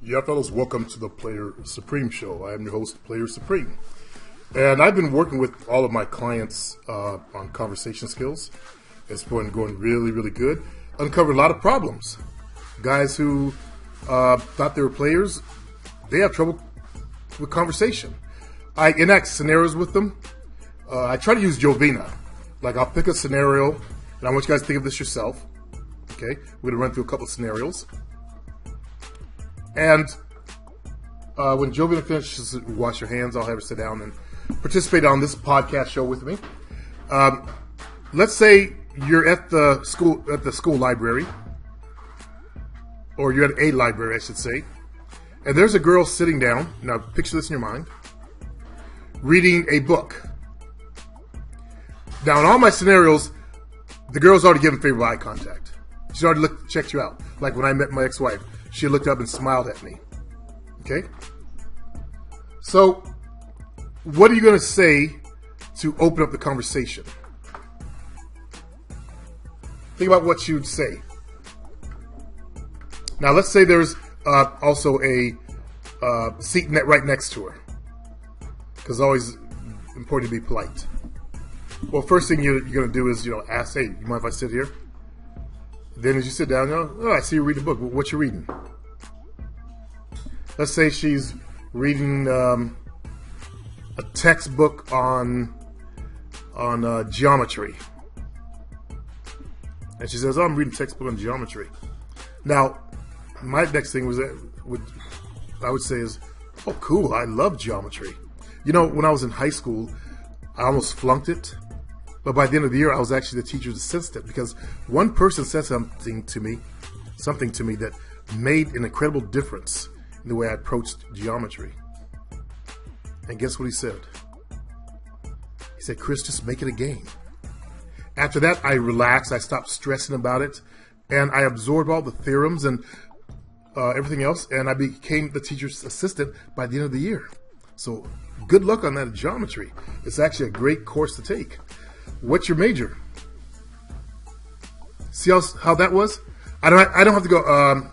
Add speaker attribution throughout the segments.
Speaker 1: Yeah, fellas, welcome to the Player Supreme Show. I am your host, Player Supreme. And I've been working with all of my clients on conversation skills. It's been going really, really good. Uncovered a lot of problems. Guys who thought they were players, they have trouble with conversation. I enact scenarios with them. I try to use Jovina. Like, I'll pick a scenario, and I want you guys to think of this yourself. Okay? We're going to run through a couple of scenarios. And when Jovina finishes, wash your hands. I'll have her sit down and participate on this podcast show with me. Let's say you're at the school library, or you're at a library, I should say, and there's a girl sitting down. Now, picture this in your mind, reading a book. Now, in all my scenarios, the girl's already given favorable eye contact. She's already checked you out. Like when I met my ex-wife. She looked up and smiled at me. Okay? So, what are you going to say to open up the conversation? Think about what you'd say. Now, let's say there's also a seat right next to her. Because it's always important to be polite. Well, first thing you're going to do is, ask, hey, you mind if I sit here? Then as you sit down, I see you read a book. What you reading? Let's say she's reading a textbook on geometry. And she says, I'm reading a textbook on geometry. Now, my next thing I would say is, oh, cool, I love geometry. When I was in high school, I almost flunked it. But by the end of the year, I was actually the teacher's assistant because one person said something to me that made an incredible difference in the way I approached geometry. And guess what he said? He said, Chris, just make it a game. After that, I relaxed. I stopped stressing about it. And I absorbed all the theorems and everything else. And I became the teacher's assistant by the end of the year. So good luck on that geometry. It's actually a great course to take. What's your major? See how that was? I don't have to go.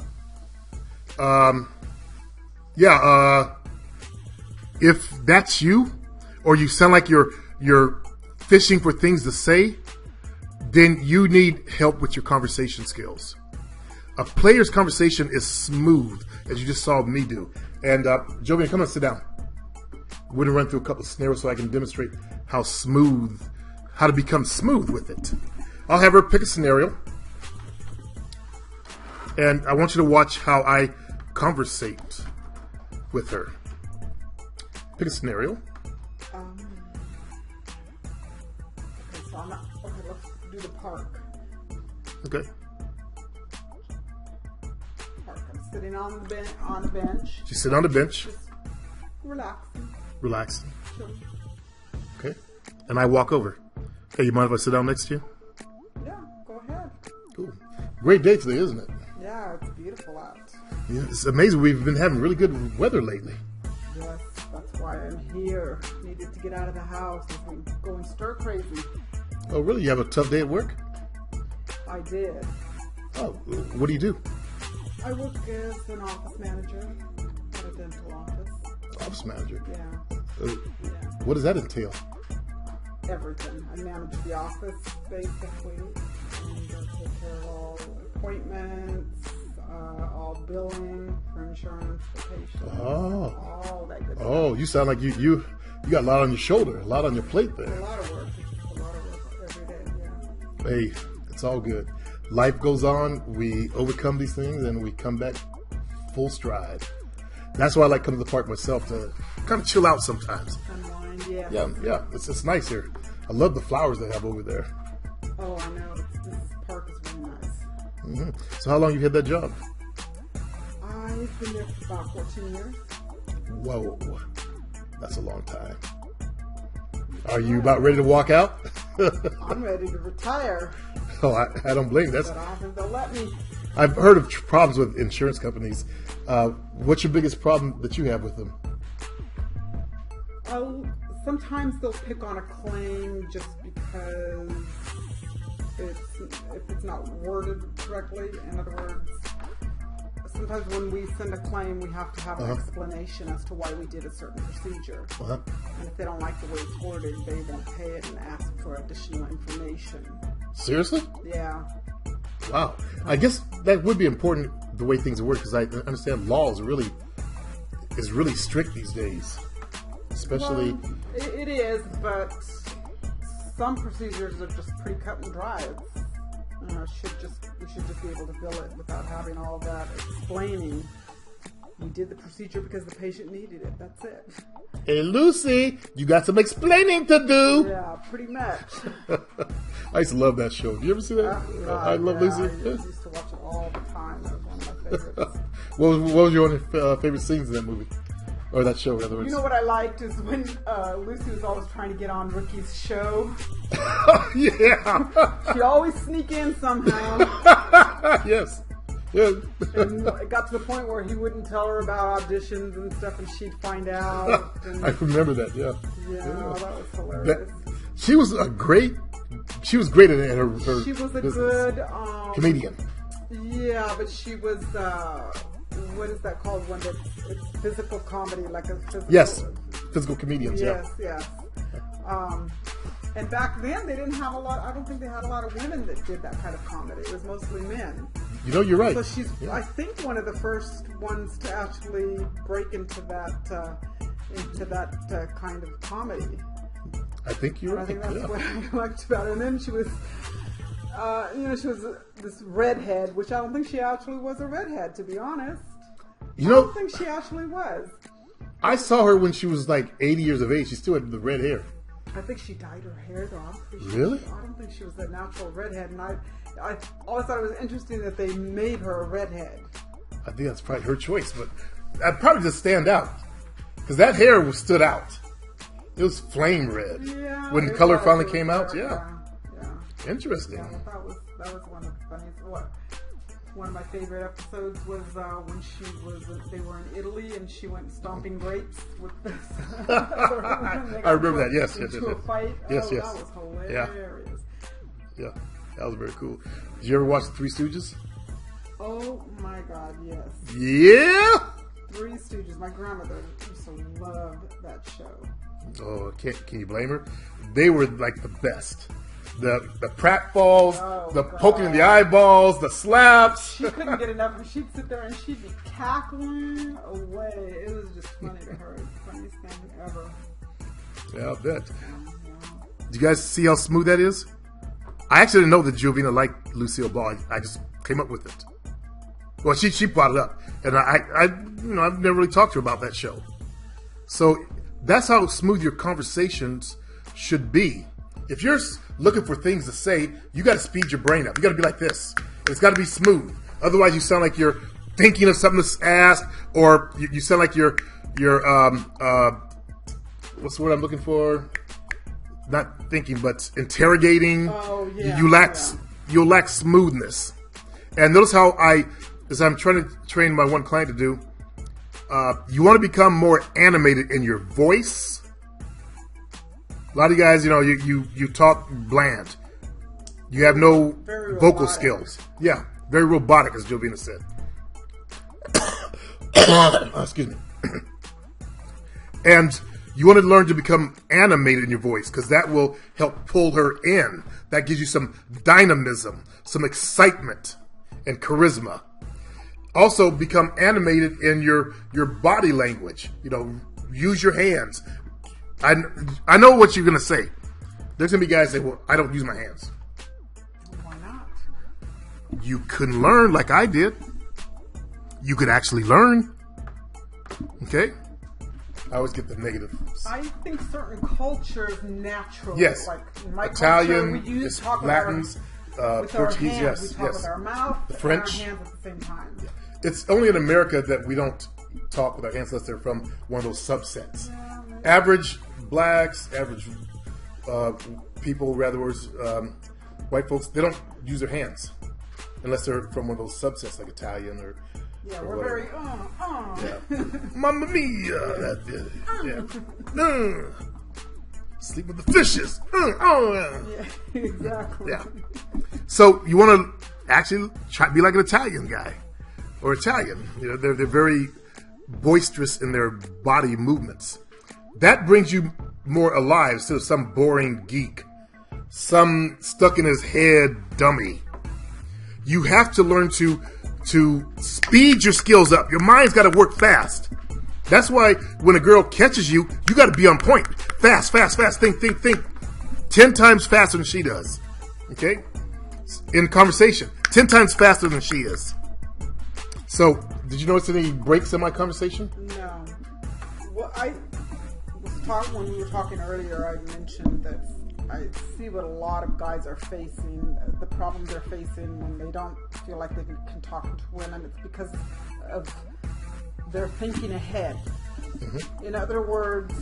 Speaker 1: If that's you, or you sound like you're fishing for things to say, then you need help with your conversation skills. A player's conversation is smooth, as you just saw me do. And Jovina, come on, sit down. We're gonna run through a couple of scenarios so I can demonstrate how to become smooth with it. I'll have her pick a scenario, and I want you to watch how I conversate with her. Pick a scenario.
Speaker 2: Let's do the park.
Speaker 1: Okay.
Speaker 2: Park. I'm sitting on the bench.
Speaker 1: She's sitting on the bench.
Speaker 2: Just
Speaker 1: Relaxing.
Speaker 2: Chilling.
Speaker 1: Okay. And I walk over. Hey, you mind if I sit down next to you?
Speaker 2: Yeah, go ahead.
Speaker 1: Cool. Great day today, isn't it?
Speaker 2: Yeah, it's beautiful out.
Speaker 1: Yeah, it's amazing. We've been having really good weather lately.
Speaker 2: Yes, that's why I'm here. Needed to get out of the house. I've been going stir crazy.
Speaker 1: Oh, really? You have a tough day at work?
Speaker 2: I did.
Speaker 1: Oh, what do you do?
Speaker 2: I work as an office manager at a dental office.
Speaker 1: Office manager?
Speaker 2: Yeah.
Speaker 1: Yeah. What does that entail?
Speaker 2: Everything. I manage the office basically, and take care of all appointments, all billing for insurance, for patients, all that good stuff.
Speaker 1: Oh, you sound like you got a lot on your shoulder, a lot on your plate there.
Speaker 2: A lot of work. It's a lot of work every day. Yeah.
Speaker 1: Hey, it's all good. Life goes on. We overcome these things, and we come back full stride. That's why I like coming to the park myself, to kind of chill out sometimes.
Speaker 2: Unwind, yeah.
Speaker 1: Yeah. It's nice here. I love the flowers they have over there.
Speaker 2: Oh, I know. This park is really nice.
Speaker 1: Mm-hmm. So how long you had that job?
Speaker 2: I've been there for about 14 years.
Speaker 1: Whoa, that's a long time. Are you about ready to walk out?
Speaker 2: I'm ready to retire.
Speaker 1: Oh, I don't blame you.
Speaker 2: But I don't think they'll let me.
Speaker 1: I've heard of problems with insurance companies. What's your biggest problem that you have with them?
Speaker 2: Sometimes they'll pick on a claim just because if it's not worded correctly. In other words, sometimes when we send a claim, we have to have an explanation as to why we did a certain procedure. And if they don't like the way it's worded, they then pay it and ask for additional information.
Speaker 1: Seriously?
Speaker 2: Yeah.
Speaker 1: Wow. I guess that would be important, the way things work, because I understand law is really strict these days. Especially...
Speaker 2: Well, it is, but some procedures are just pretty cut and dry. We should just be able to bill it without having all that explaining. We did the procedure because the patient needed it. That's it.
Speaker 1: Hey, Lucy, you got some explaining to do.
Speaker 2: Yeah, pretty much.
Speaker 1: I used to love that show. Do you ever see that? I love Lucy.
Speaker 2: I used to watch it all the time. That was one of my favorites.
Speaker 1: What was your favorite scenes in that movie? Or that show, in other words?
Speaker 2: You know what I liked is when Lucy was always trying to get on Rookie's show.
Speaker 1: Yeah.
Speaker 2: She'd always sneak in somehow.
Speaker 1: Yes. Yeah.
Speaker 2: And it got to the point where he wouldn't tell her about auditions and stuff, and she'd find out. And,
Speaker 1: I remember that. Yeah.
Speaker 2: Yeah, that was hilarious.
Speaker 1: She was great at her
Speaker 2: She was a
Speaker 1: business.
Speaker 2: good
Speaker 1: comedian.
Speaker 2: Yeah, but she was. What is that called? When it's physical comedy, like a physical.
Speaker 1: Yes, physical comedians.
Speaker 2: Yes, yes. And back then they didn't have a lot. I don't think they had a lot of women that did that kind of comedy. It was mostly men.
Speaker 1: You know, you're right.
Speaker 2: So she's, I think, one of the first ones to actually break into that kind of comedy.
Speaker 1: I think you're right.
Speaker 2: I think that's what I liked about her. And then she was, she was this redhead, which I don't think she actually was a redhead, to be honest. I don't think she actually was.
Speaker 1: I saw her when she was like 80 years of age. She still had the red hair.
Speaker 2: I think she dyed her hair, though. I'm pretty sure.
Speaker 1: Really?
Speaker 2: I don't think she was a natural redhead, and I always thought it was interesting that they made her a redhead.
Speaker 1: I think that's probably her choice, but I'd probably just stand out because that hair stood out. It was flame red.
Speaker 2: Yeah.
Speaker 1: When the color finally came out, yeah. Interesting.
Speaker 2: Yeah, that was one of the funniest. One of my favorite episodes was when they were in Italy and she went stomping grapes with this.
Speaker 1: I remember that. Yes, yes.
Speaker 2: A fight.
Speaker 1: Yes, yes.
Speaker 2: That was hilarious.
Speaker 1: Yeah, that was very cool. Did you ever watch The Three Stooges?
Speaker 2: Oh my God, yes.
Speaker 1: Yeah.
Speaker 2: Three Stooges. My grandmother used to love that show.
Speaker 1: Oh, can you blame her? They were like the best. The pratfalls, the poking in the eyeballs, the slaps.
Speaker 2: She couldn't get enough. She'd sit there and she'd be cackling away. It was just funny to her. It was the funniest thing ever.
Speaker 1: Yeah, I'll bet. Did you guys see how smooth that is? I actually didn't know that Giovanna liked Lucille Ball. I just came up with it. Well, she brought it up, and I've never really talked to her about that show. So that's how smooth your conversations should be. If you're looking for things to say, you got to speed your brain up. You got to be like this. It's got to be smooth. Otherwise, you sound like you're thinking of something to ask, or you sound like you're what's the word I'm looking for? Not thinking, but interrogating.
Speaker 2: Oh, yeah.
Speaker 1: You'll lack smoothness. And notice how as I'm trying to train my one client to do, you want to become more animated in your voice. A lot of you guys, you talk bland. You have no vocal skills. Yeah, very robotic, as Giovanna said. Excuse me. And you want to learn to become animated in your voice because that will help pull her in. That gives you some dynamism, some excitement, and charisma. Also, become animated in your body language. Use your hands. I know what you're going to say. There's going to be guys that say, well, I don't use my hands.
Speaker 2: Why not?
Speaker 1: You can learn like I did. You could actually learn. Okay? I always get the negative.
Speaker 2: I think certain cultures naturally,
Speaker 1: yes,
Speaker 2: like in my
Speaker 1: Italian,
Speaker 2: culture, we talk
Speaker 1: Latins,
Speaker 2: with
Speaker 1: Portuguese,
Speaker 2: our hands.
Speaker 1: yes,
Speaker 2: We talk with our mouth,
Speaker 1: the French,
Speaker 2: and our hands at the same time.
Speaker 1: Yeah. It's only in America that we don't talk with our hands unless they're from one of those subsets.
Speaker 2: Yeah,
Speaker 1: average blacks, average people, rather words, white folks, they don't use their hands unless they're from one of those subsets like Italian or.
Speaker 2: Yeah,
Speaker 1: or
Speaker 2: we're
Speaker 1: whatever.
Speaker 2: very,
Speaker 1: Yeah. Mamma mia! Sleep with the fishes.
Speaker 2: Yeah, exactly.
Speaker 1: Yeah. So you want to actually be like an Italian guy. or Italian. They're very boisterous in their body movements. That brings you more alive instead of some boring geek, some stuck in his head dummy. You have to learn to speed your skills up. Your mind's got to work fast. That's why when a girl catches you, you got to be on point. Fast. Think. 10 times faster than she does. Okay? In conversation, 10 times faster than she is. So, did you notice any breaks in my conversation?
Speaker 2: No. Well, when we were talking earlier, I mentioned that I see what a lot of guys are facing, the problems they're facing when they don't feel like they can talk to women. It's because of their thinking ahead. Mm-hmm. In other words,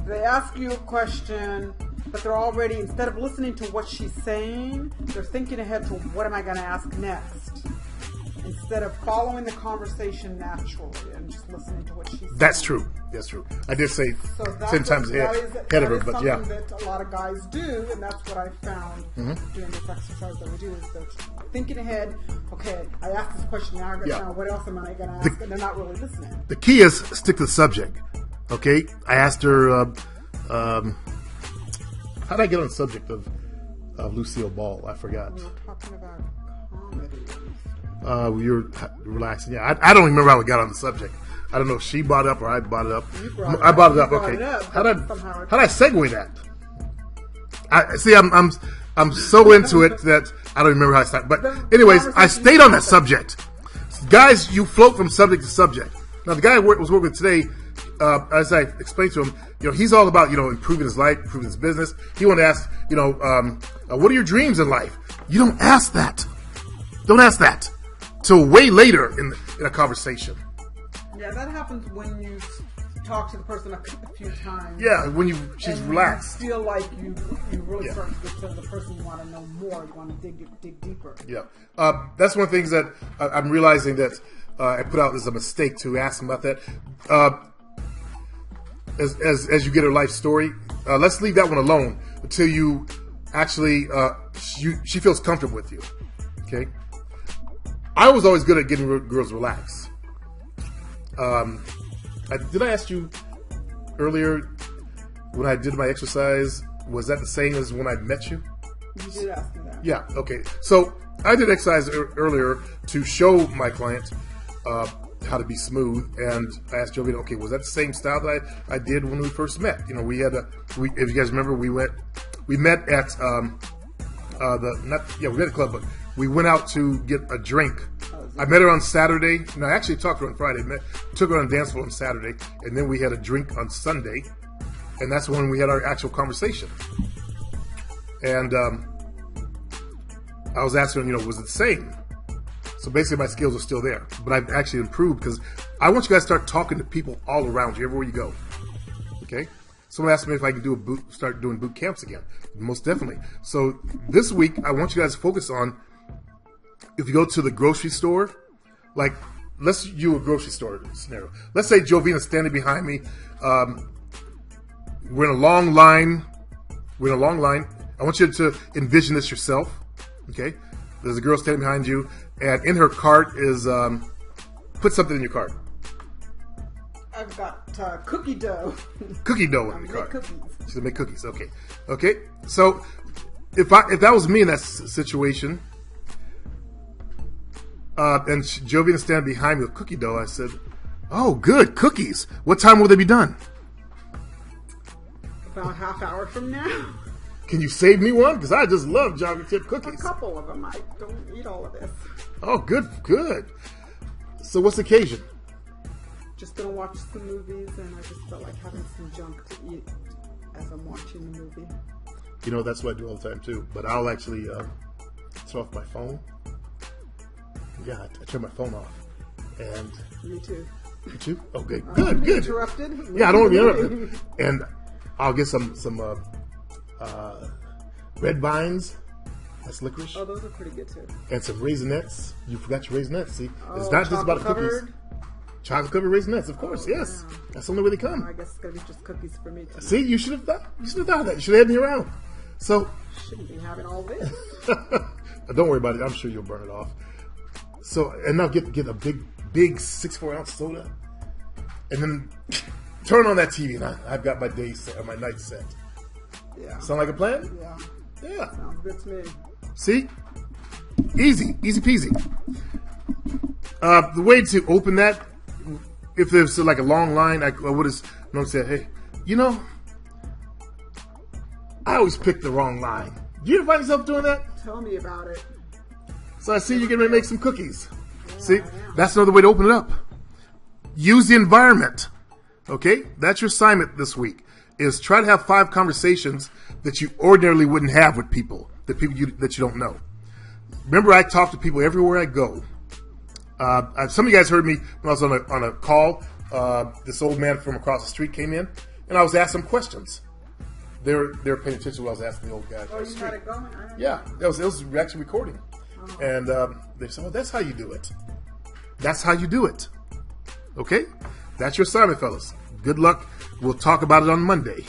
Speaker 2: they ask you a question, but they're already, instead of listening to what she's saying, they're thinking ahead to what am I going to ask next, instead of following the conversation naturally and just listening to what she's saying.
Speaker 1: That's true. I did say 10 times ahead of her, but yeah.
Speaker 2: That a lot of guys do, and that's what I found doing this exercise that we do, is they're thinking ahead. Okay, I asked this question, now what else am I going to ask? And they're not really listening.
Speaker 1: The key is stick to the subject. Okay? I asked her, how did I get on the subject of Lucille Ball? I forgot.
Speaker 2: We were talking about comedy.
Speaker 1: We were relaxing. Yeah, I don't remember how we got on the subject. I don't know if she brought it up or I brought it up. I brought it up. Okay. How did I segue that? I'm so into it that I don't remember how I started. But anyways, I stayed on that subject. Guys, you float from subject to subject. Now the guy I was working with today, as I explained to him, he's all about improving his life, improving his business. He wanted to ask, what are your dreams in life? You don't ask that. Don't ask that till way later in a conversation.
Speaker 2: Yeah, that happens when you talk to the person a few times.
Speaker 1: Yeah, when she's relaxed.
Speaker 2: You feel like you really start to get to the person you want to know more. You want to dig deeper.
Speaker 1: Yeah, that's one of the things that I'm realizing that I put out as a mistake to ask them about that. As you get her life story, let's leave that one alone until you actually she feels comfortable with you. Okay. I was always good at getting girls relaxed. Did I ask you earlier when I did my exercise, was that the same as when I met you?
Speaker 2: You did ask me that.
Speaker 1: Yeah, okay. So I did exercise earlier to show my client how to be smooth, and I asked Jovita, okay, was that the same style that I did when we first met? If you guys remember, we met at we met at the club, but we went out to get a drink. I met her on Saturday. No, I actually talked to her on Friday. Took her on a dance floor on Saturday, and then we had a drink on Sunday, and that's when we had our actual conversation. And I was asking her, was it the same? So basically, my skills are still there, but I've actually improved because I want you guys to start talking to people all around you, everywhere you go. Okay? Someone asked me if I can start doing boot camps again. Most definitely. So this week, I want you guys to focus on, if you go to the grocery store, like, let's do a grocery store scenario. Let's say Jovina's standing behind me. We're in a long line. I want you to envision this yourself. Okay? There's a girl standing behind you, and in her cart is, put something in your cart.
Speaker 2: I've got cookie dough.
Speaker 1: Cookie dough in the cart.
Speaker 2: Cookies.
Speaker 1: She's gonna make cookies. Okay. So if that was me in that situation, and Jovina standing behind me with cookie dough, I said, "Oh, good cookies. What time will they be done?"
Speaker 2: About a half hour from now.
Speaker 1: Can you save me one? Because I just love chocolate chip cookies.
Speaker 2: A couple of them. I don't eat all of this.
Speaker 1: Oh, good. So what's the occasion?
Speaker 2: Just gonna watch some movies, and I just felt like having some junk to eat as I'm watching the movie.
Speaker 1: That's what I do all the time too. But I'll actually turn off my phone. Yeah, I turn my phone off. And
Speaker 2: me too.
Speaker 1: You too? Okay, good.
Speaker 2: Interrupted?
Speaker 1: Yeah, I don't want to be interrupted. And I'll get some red vines. That's licorice.
Speaker 2: Oh, those are pretty good too.
Speaker 1: And some Raisinets. You forgot your Raisinets. See, it's not just about cookies. Chocolate covered Raisinets, of course. Yes, yeah. That's the only way they come.
Speaker 2: I guess it's gonna be just cookies for me tonight.
Speaker 1: See, you should have thought of that. You should have had me around. So
Speaker 2: shouldn't be having all this.
Speaker 1: Don't worry about it. I'm sure you'll burn it off. So, and now get a big 6.4 ounce soda, and then turn on that TV, and I've got my day set, or my night set.
Speaker 2: Yeah.
Speaker 1: Sound like a plan?
Speaker 2: Yeah.
Speaker 1: Yeah.
Speaker 2: Sounds good to me.
Speaker 1: See? Easy peasy. The way to open that, if there's like a long line, I would have said, hey, I always pick the wrong line. Do you ever find yourself doing that?
Speaker 2: Tell me about it.
Speaker 1: So I see you're getting ready to make some cookies.
Speaker 2: Yeah,
Speaker 1: See?
Speaker 2: I am.
Speaker 1: That's another way to open it up. Use the environment. Okay? That's your assignment this week, is try to have 5 conversations that you ordinarily wouldn't have with people, that you don't know. Remember, I talk to people everywhere I go. Some of you guys heard me when I was on a call. This old man from across the street came in, and I was asking him questions. They were paying attention to what I was asking the old guy.
Speaker 2: Oh, you had it going?
Speaker 1: Yeah, it was actually recording.
Speaker 2: Oh.
Speaker 1: And they said, that's how you do it. That's how you do it. Okay? That's your assignment, fellas. Good luck. We'll talk about it on Monday.